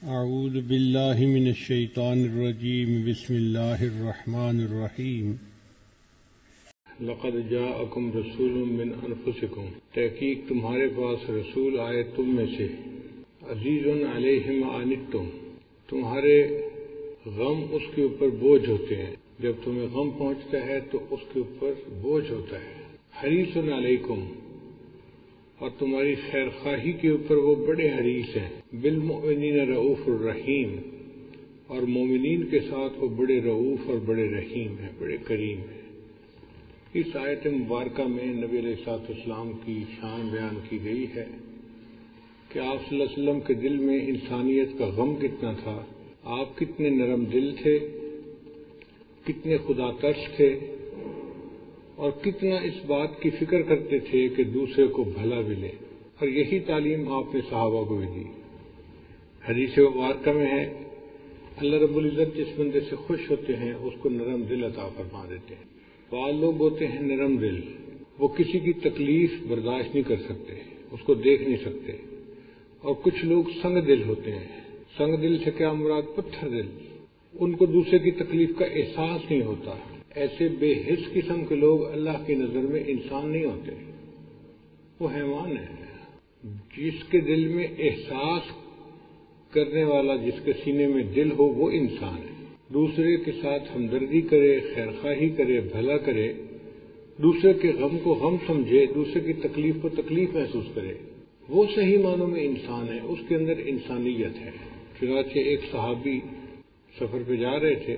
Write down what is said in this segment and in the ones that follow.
اعوذ باللہ من الشیطان الرجیم بسم اللہ الرحمن الرحیم لقد جاءکم رسول من انفسکم، تحقیق تمہارے پاس رسول آئے تم میں سے، عزیز علیہ ما عنتم، تمہارے غم اس کے اوپر بوجھ ہوتے ہیں، جب تمہیں غم پہنچتا ہے تو اس کے اوپر بوجھ ہوتا ہے، حریص علیکم، اور تمہاری خیر خواہی کے اوپر وہ بڑے حریص ہیں، بالمؤمنین رؤوف الرحیم، اور مومنین کے ساتھ وہ بڑے رؤوف اور بڑے رحیم ہیں، بڑے کریم ہیں۔ اس آیت مبارکہ میں نبی علیہ السلام کی شان بیان کی گئی ہے کہ آپ صلی اللہ علیہ وسلم کے دل میں انسانیت کا غم کتنا تھا، آپ کتنے نرم دل تھے، کتنے خدا ترس تھے، اور کتنا اس بات کی فکر کرتے تھے کہ دوسرے کو بھلا ملے، اور یہی تعلیم آپ نے صحابہ کو بھی دی۔ حدیث مبارکہ میں ہے اللہ رب العزت جس بندے سے خوش ہوتے ہیں اس کو نرم دل عطا فرما دیتے ہیں۔ بعض لوگ ہوتے ہیں نرم دل، وہ کسی کی تکلیف برداشت نہیں کر سکتے، اس کو دیکھ نہیں سکتے، اور کچھ لوگ سنگ دل ہوتے ہیں۔ سنگ دل سے کیا مراد؟ پتھر دل، ان کو دوسرے کی تکلیف کا احساس نہیں ہوتا۔ ایسے بے حس قسم کے لوگ اللہ کی نظر میں انسان نہیں ہوتے، وہ حیوان ہے۔ جس کے دل میں احساس کرنے والا، جس کے سینے میں دل ہو، وہ انسان ہے۔ دوسرے کے ساتھ ہمدردی کرے، خیر خواہی کرے، بھلا کرے، دوسرے کے غم کو غم سمجھے، دوسرے کی تکلیف کو تکلیف محسوس کرے، وہ صحیح معنوں میں انسان ہے، اس کے اندر انسانیت ہے۔ چنانچہ ایک صحابی سفر پہ جا رہے تھے،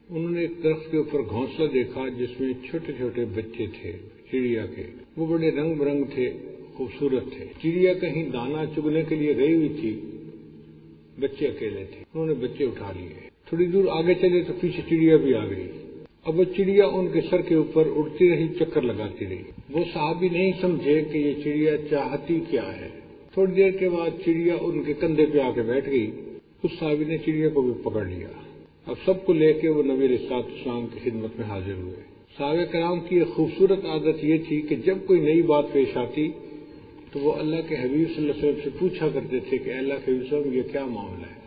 انہوں نے ایک درخت کے اوپر گھونسلہ دیکھا جس میں چھوٹے چھوٹے بچے تھے چڑیا کے، وہ بڑے رنگ برنگ تھے، خوبصورت تھے۔ چڑیا کہیں دانا چگنے کے لیے گئی ہوئی تھی، بچے اکیلے تھے، انہوں نے بچے اٹھا لیے۔ تھوڑی دور آگے چلے تو پیچھے چڑیا بھی آ گئی، اب وہ چڑیا ان کے سر کے اوپر اڑتی رہی، چکر لگاتی رہی۔ وہ صحابی نہیں سمجھے کہ یہ چڑیا چاہتی کیا ہے۔ تھوڑی دیر کے بعد چڑیا ان کے کندھے پہ آ کے بیٹھ گئی، اس صحابی نے چڑیا کو بھی پکڑ لیا۔ اب سب کو لے کے وہ نبی علیہ السلام کی خدمت میں حاضر ہوئے۔ صحابہ کرام کی ایک خوبصورت عادت یہ تھی کہ جب کوئی نئی بات پیش آتی تو وہ اللہ کے حبیب صلی اللہ علیہ وسلم سے پوچھا کرتے تھے کہ اللہ کے حبیب صلی اللہ علیہ وسلم یہ کیا معاملہ ہے؟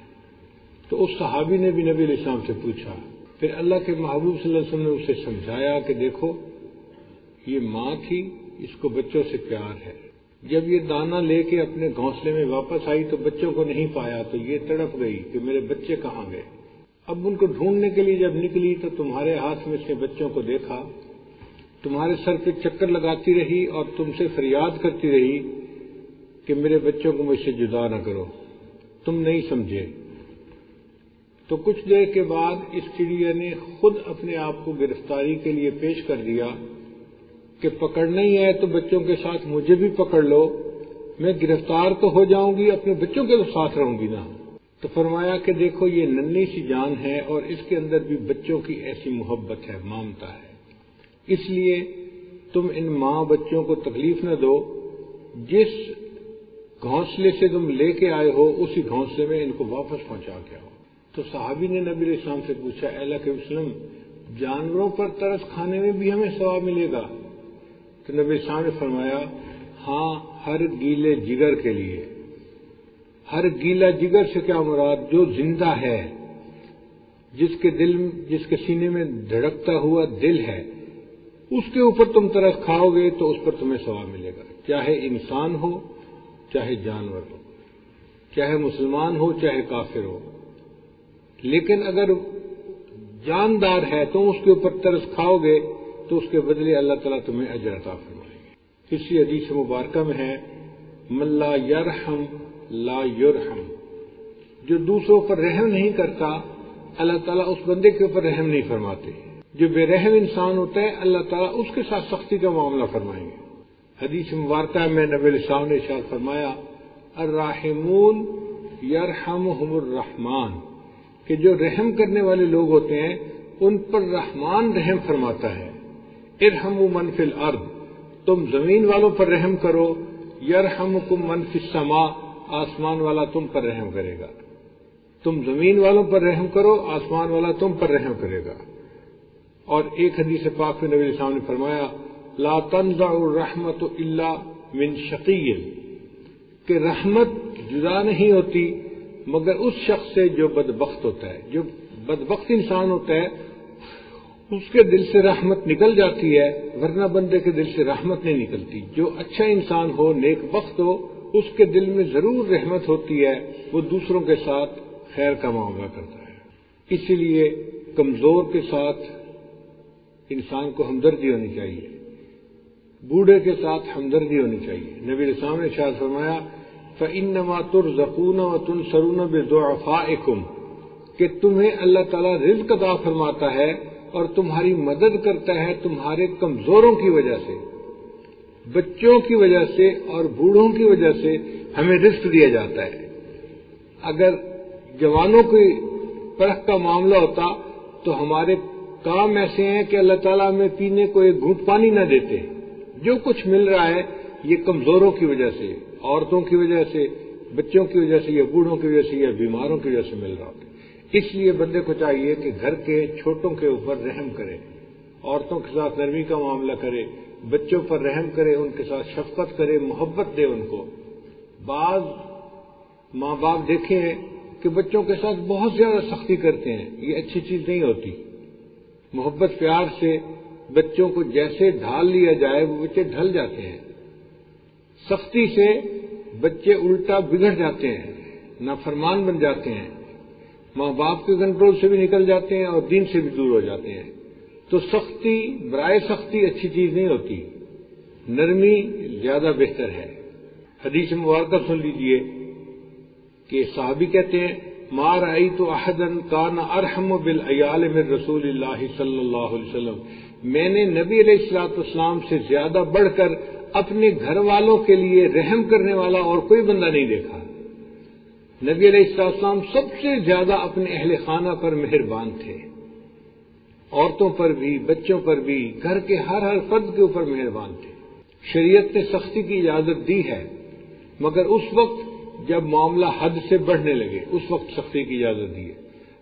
تو اس صحابی نے بھی نبی علیہ السلام سے پوچھا، پھر اللہ کے محبوب صلی اللہ علیہ وسلم نے اسے سمجھایا کہ دیکھو یہ ماں تھی، اس کو بچوں سے پیار ہے، جب یہ دانہ لے کے اپنے گھونسلے میں واپس آئی تو بچوں کو نہیں پایا تو یہ تڑپ گئی کہ میرے بچے کہاں گئے۔ اب ان کو ڈھونڈنے کے لیے جب نکلی تو تمہارے ہاتھ میں سے بچوں کو دیکھا، تمہارے سر پہ چکر لگاتی رہی اور تم سے فریاد کرتی رہی کہ میرے بچوں کو مجھ سے جدا نہ کرو، تم نہیں سمجھے۔ تو کچھ دیر کے بعد اس چڑیا نے خود اپنے آپ کو گرفتاری کے لیے پیش کر دیا کہ پکڑنا ہی ہے تو بچوں کے ساتھ مجھے بھی پکڑ لو، میں گرفتار تو ہو جاؤں گی، اپنے بچوں کے تو ساتھ رہوں گی نا۔ تو فرمایا کہ دیکھو یہ ننھی سی جان ہے اور اس کے اندر بھی بچوں کی ایسی محبت ہے، مامتا ہے، اس لیے تم ان ماں بچوں کو تکلیف نہ دو، جس گھونسلے سے تم لے کے آئے ہو اسی گھونسلے میں ان کو واپس پہنچا کے آؤ۔ تو صحابی نے نبی علیہ السلام سے پوچھا، اے اللہ کے وسلم جانوروں پر ترس کھانے میں بھی ہمیں ثواب ملے گا؟ تو نبی علیہ السلام نے فرمایا ہاں، ہر گیلے جگر کے لیے۔ ہر گیلا جگر سے کیا مراد؟ جو زندہ ہے، جس کے سینے میں دھڑکتا ہوا دل ہے، اس کے اوپر تم ترس کھاؤ گے تو اس پر تمہیں ثواب ملے گا، چاہے انسان ہو چاہے جانور ہو، چاہے مسلمان ہو چاہے کافر ہو۔ لیکن اگر جاندار ہے تم اس کے اوپر ترس کھاؤ گے تو اس کے بدلے اللہ تعالیٰ تمہیں اجر عطا فرمائیں گے۔ اسی حدیث مبارکہ میں ہے من لا یرحم لا یرحم، جو دوسروں پر رحم نہیں کرتا اللہ تعالیٰ اس بندے کے اوپر رحم نہیں فرماتے۔ جو بے رحم انسان ہوتا ہے اللہ تعالیٰ اس کے ساتھ سختی کا معاملہ فرمائیں گے۔ حدیث مبارکہ میں نبی علیہ السلام نے ارشاد فرمایا الراحمون یرحمہم الرحمن، کہ جو رحم کرنے والے لوگ ہوتے ہیں ان پر رحمان رحم فرماتا ہے۔ ارحموا من فی الارض، تم زمین والوں پر رحم کرو، یرحمکم من فی السماء، آسمان والا تم پر رحم کرے گا۔ تم زمین والوں پر رحم کرو، آسمان والا تم پر رحم کرے گا۔ اور ایک حدیث پاک میں نبی علیہ السلام نے فرمایا لا تنزع الرحمت الا من شقی، کہ رحمت جدا نہیں ہوتی مگر اس شخص سے جو بدبخت ہوتا ہے. جو بدبخت انسان ہوتا ہے اس کے دل سے رحمت نکل جاتی ہے، ورنہ بندے کے دل سے رحمت نہیں نکلتی. جو اچھا انسان ہو، نیک بخت ہو، اس کے دل میں ضرور رحمت ہوتی ہے، وہ دوسروں کے ساتھ خیر کا معاملہ کرتا ہے. اسی لیے کمزور کے ساتھ انسان کو ہمدردی ہونی چاہیے، بوڑھے کے ساتھ ہمدردی ہونی چاہیے. نبی علیہ السلام نے ارشاد فرمایا فَإِنَّمَا تُرْزَقُونَ وَتُنْصَرُونَ بِضُعَفَائِكُمْ، کہ تمہیں اللہ تعالیٰ رزق عطا فرماتا ہے اور تمہاری مدد کرتا ہے تمہارے کمزوروں کی وجہ سے. بچوں کی وجہ سے اور بوڑھوں کی وجہ سے ہمیں رزق دیا جاتا ہے. اگر جوانوں کی پرکھ کا معاملہ ہوتا تو ہمارے کام ایسے ہیں کہ اللہ تعالیٰ ہمیں پینے کو ایک گھونٹ پانی نہ دیتے. جو کچھ مل رہا ہے یہ کمزوروں کی وجہ سے، عورتوں کی وجہ سے، بچوں کی وجہ سے، یا بوڑھوں کی وجہ سے، یا بیماروں کی وجہ سے مل رہا ہوتا. اس لیے بندے کو چاہیے کہ گھر کے چھوٹوں کے اوپر رحم کرے، عورتوں کے ساتھ نرمی کا معاملہ کرے، بچوں پر رحم کرے، ان کے ساتھ شفقت کرے، محبت دے ان کو. بعض ماں باپ دیکھے ہیں کہ بچوں کے ساتھ بہت زیادہ سختی کرتے ہیں، یہ اچھی چیز نہیں ہوتی. محبت پیار سے بچوں کو جیسے ڈھال لیا جائے وہ بچے ڈھل جاتے ہیں. سختی سے بچے الٹا بگڑ جاتے ہیں، نافرمان بن جاتے ہیں، ماں باپ کے کنٹرول سے بھی نکل جاتے ہیں اور دین سے بھی دور ہو جاتے ہیں. تو سختی برائے سختی اچھی چیز نہیں ہوتی، نرمی زیادہ بہتر ہے. حدیث مبارکہ سن لیجئے کہ صحابی کہتے ہیں ما رأیت احدا کان ارحم بالعیال من رسول اللہ صلی اللہ علیہ وسلم، میں نے نبی علیہ الصلوۃ والسلام سے زیادہ بڑھ کر اپنے گھر والوں کے لیے رحم کرنے والا اور کوئی بندہ نہیں دیکھا. نبی علیہ السلام سب سے زیادہ اپنے اہل خانہ پر مہربان تھے، عورتوں پر بھی، بچوں پر بھی، گھر کے ہر فرد کے اوپر مہربان تھے. شریعت نے سختی کی اجازت دی ہے، مگر اس وقت جب معاملہ حد سے بڑھنے لگے اس وقت سختی کی اجازت دی ہے.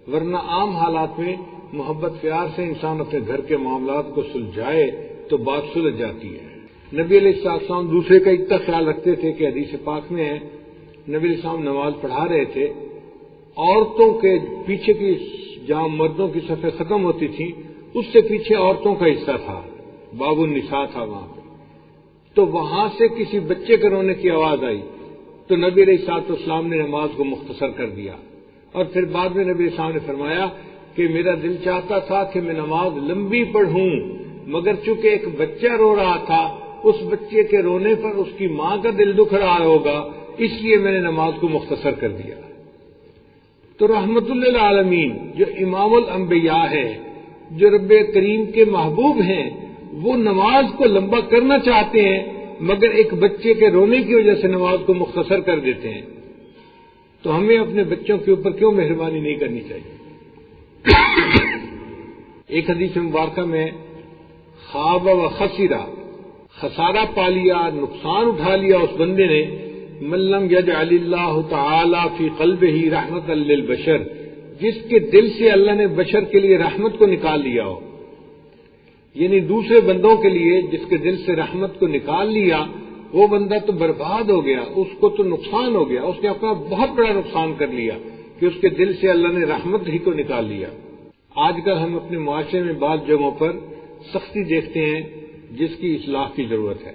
ورنہ عام حالات میں محبت پیار سے انسان اپنے گھر کے معاملات کو سلجھائے تو بات سلجھ جاتی ہے. نبی علیہ السلام دوسرے کا اتنا خیال رکھتے تھے کہ حدیث پاک میں ہے نبی علیہ السلام نماز پڑھا رہے تھے، عورتوں کے پیچھے کی جہاں مردوں کی صفیں ختم ہوتی تھیں اس سے پیچھے عورتوں کا حصہ تھا، باب النساء تھا وہاں پہ. تو وہاں سے کسی بچے کے رونے کی آواز آئی تو نبی علیہ السلام نے نماز کو مختصر کر دیا. اور پھر بعد میں نبی علیہ السلام نے فرمایا کہ میرا دل چاہتا تھا کہ میں نماز لمبی پڑھوں، مگر چونکہ ایک بچہ رو رہا تھا، اس بچے کے رونے پر اس کی ماں کا دل دکھ رہا ہوگا، اس لیے میں نے نماز کو مختصر کر دیا. تو رحمت للعالمین جو امام الانبیاء ہے، جو رب کریم کے محبوب ہیں، وہ نماز کو لمبا کرنا چاہتے ہیں مگر ایک بچے کے رونے کی وجہ سے نماز کو مختصر کر دیتے ہیں. تو ہمیں اپنے بچوں کے اوپر کیوں مہربانی نہیں کرنی چاہیے؟ ایک حدیث مبارکہ میں خواب و خسرہ، خسارہ پا لیا، نقصان اٹھا لیا اس بندے نے من لم یجعل اللہ تعالی فی قلبہ رحمۃ للبشر، جس کے دل سے اللہ نے بشر کے لیے رحمت کو نکال لیا ہو. یعنی دوسرے بندوں کے لیے جس کے دل سے رحمت کو نکال لیا وہ بندہ تو برباد ہو گیا، اس کو تو نقصان ہو گیا، اس نے اپنا بہت بڑا نقصان کر لیا کہ اس کے دل سے اللہ نے رحمت ہی کو نکال لیا. آج کل ہم اپنے معاشرے میں بعض جگہوں پر سختی دیکھتے ہیں جس کی اصلاح کی ضرورت ہے.